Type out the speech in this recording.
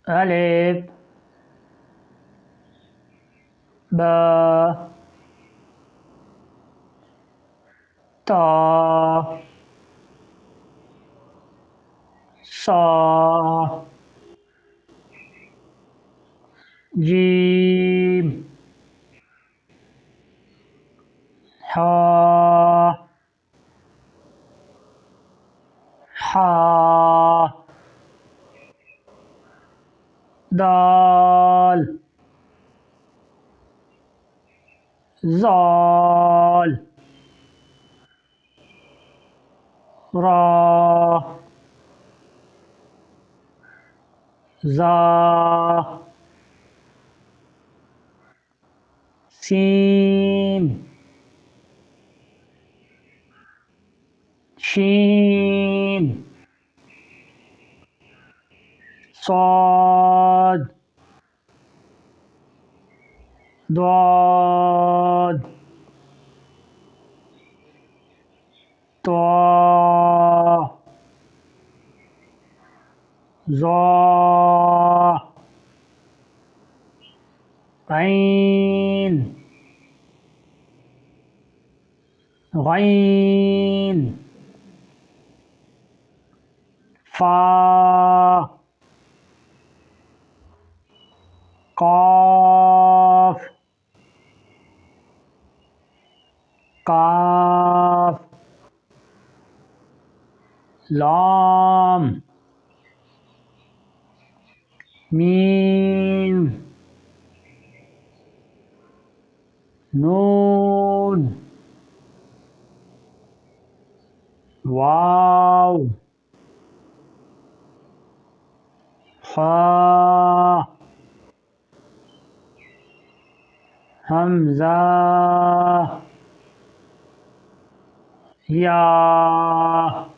ألف باء طاء صاء جيم حاء حاء دال ظال را زا سين شين صاد ضاد طاء ظا عين غين فا قاف قاف لام ميم نون واو حاء همزة يا